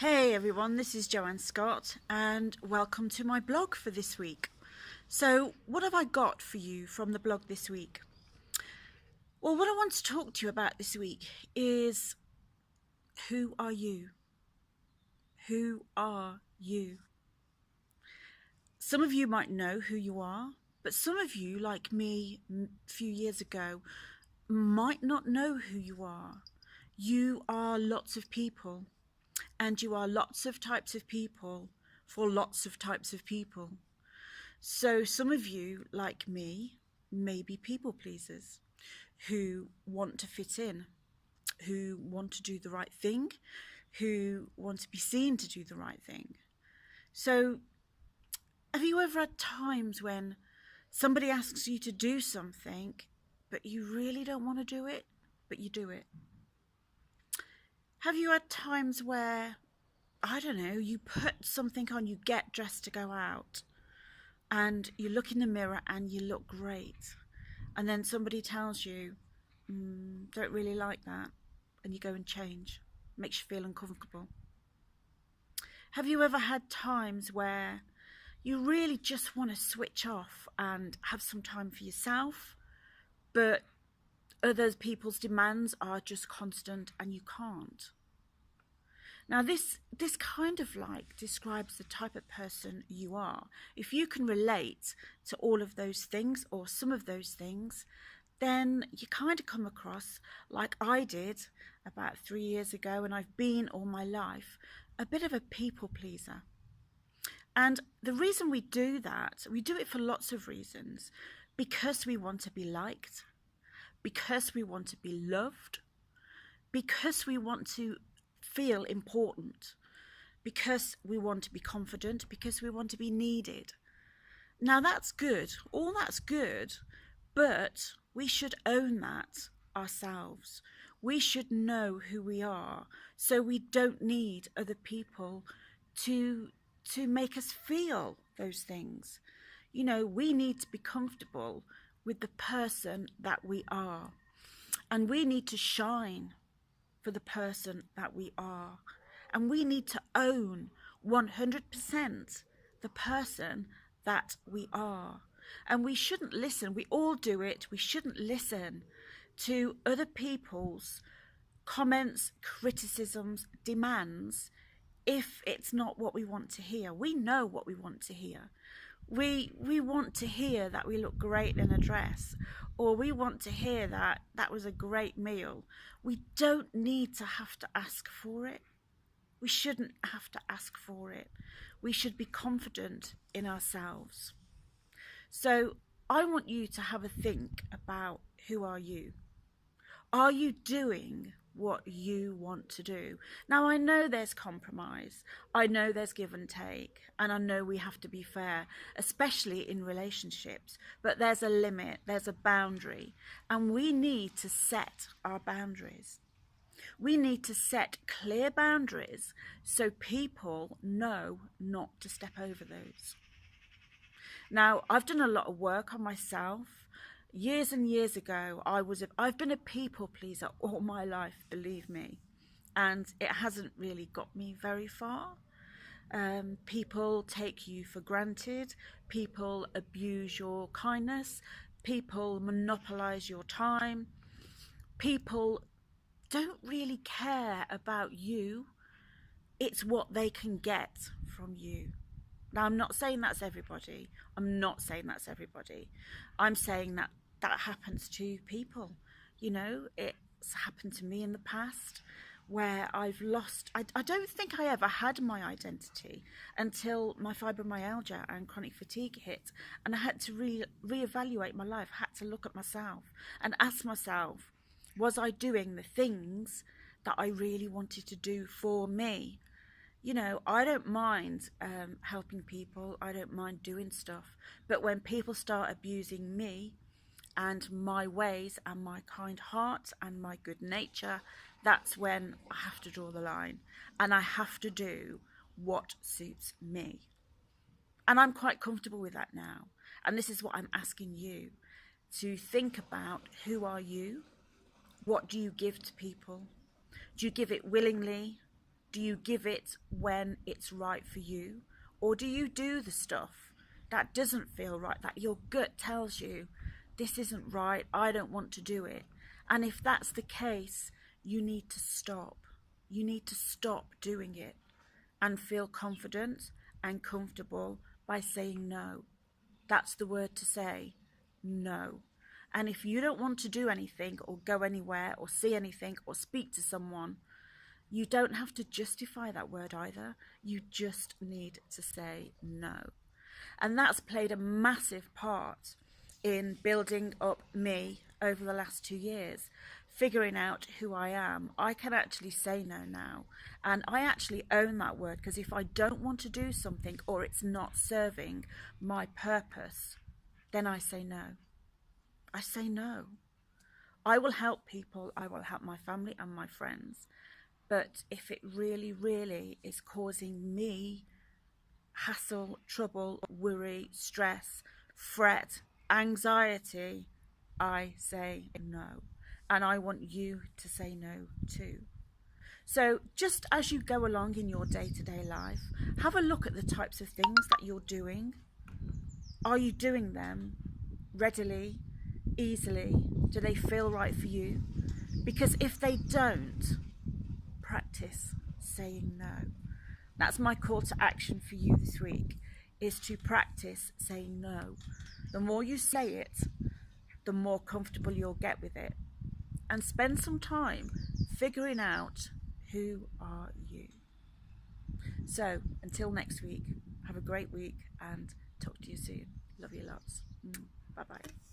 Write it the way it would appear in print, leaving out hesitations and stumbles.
Hey everyone, this is Joanne Scott and welcome to my blog for this week. So, what have I got for you from the blog this week? Well, what I want to talk to you about this week is who are you? Who are you? Some of you might know who you are, but some of you, like me a few years ago, might not know who you are. You are lots of people, and you are lots of types of people for lots of types of people. So some of you, like me, may be people pleasers who want to fit in, who want to do the right thing, who want to be seen to do the right thing. So have you ever had times when somebody asks you to do something, but you really don't want to do it, but you do it? Have you had times where, I don't know, you put something on, you get dressed to go out, and you look in the mirror and you look great, and then somebody tells you, don't really like that, and you go and change? It makes you feel uncomfortable. Have you ever had times where you really just want to switch off and have some time for yourself, but other people's demands are just constant and you can't? Now this kind of like describes the type of person you are. If you can relate to all of those things or some of those things, then you kind of come across, like I did about 3 years ago, and I've been all my life, a bit of a people pleaser. And the reason we do that, we do it for lots of reasons. Because we want to be liked, because we want to be loved, because we want to feel important, because we want to be confident, because we want to be needed. Now that's good, all that's good, but we should own that ourselves. We should know who we are, so we don't need other people to make us feel those things. You know, we need to be comfortable with the person that we are, and we need to shine for the person that we are, and we need to own 100% the person that we are. And we shouldn't listen, we all do it, we shouldn't listen to other people's comments, criticisms, demands if it's not what we want to hear. We know what we want to hear. We want to hear that we look great in a dress, or we want to hear that that was a great meal. We don't need to have to ask for it. We shouldn't have to ask for it. We should be confident in ourselves. So I want you to have a think about, who are you? Are you doing what you want to do? Now, I know there's compromise, I know there's give and take, and I know we have to be fair, especially in relationships, but there's a limit, there's a boundary, and we need to set our boundaries. We need to set clear boundaries so people know not to step over those. Now, I've done a lot of work on myself. Years and years ago, I've been a people pleaser all my life, believe me, and it hasn't really got me very far. People take you for granted, people abuse your kindness, people monopolize your time, people don't really care about you. It's what they can get from you. Now, I'm not saying that's everybody. I'm saying that happens to people. You know, it's happened to me in the past where I've lost, I don't think I ever had my identity until my fibromyalgia and chronic fatigue hit. And I had to reevaluate my life, I had to look at myself and ask myself, was I doing the things that I really wanted to do for me? You know, I don't mind helping people, I don't mind doing stuff, but when people start abusing me and my ways and my kind heart and my good nature, that's when I have to draw the line, and I have to do what suits me. And I'm quite comfortable with that now. And this is what I'm asking you to think about. Who are you? What do you give to people? Do you give it willingly? Do you give it when it's right for you? Or do you do the stuff that doesn't feel right, that your gut tells you, this isn't right, I don't want to do it? And if that's the case, you need to stop. You need to stop doing it and feel confident and comfortable by saying no. That's the word to say, no. And if you don't want to do anything or go anywhere or see anything or speak to someone, you don't have to justify that word either. You just need to say no. And that's played a massive part in building up me over the last 2 years, figuring out who I am. I can actually say no now, and I actually own that word, because if I don't want to do something or it's not serving my purpose, then I say no. I say no. I will help people, I will help my family and my friends, but if it really, really is causing me hassle, trouble, worry, stress, fret, anxiety, I say no. And I want you to say no too. So just as you go along in your day-to-day life, have a look at the types of things that you're doing. Are you doing them readily, easily? Do they feel right for you? Because if they don't, practice saying no. That's my call to action for you this week, is to practice saying no. The more you say it, the more comfortable you'll get with it. And spend some time figuring out, who are you? So until next week, have a great week and talk to you soon. Love you lots. Bye bye.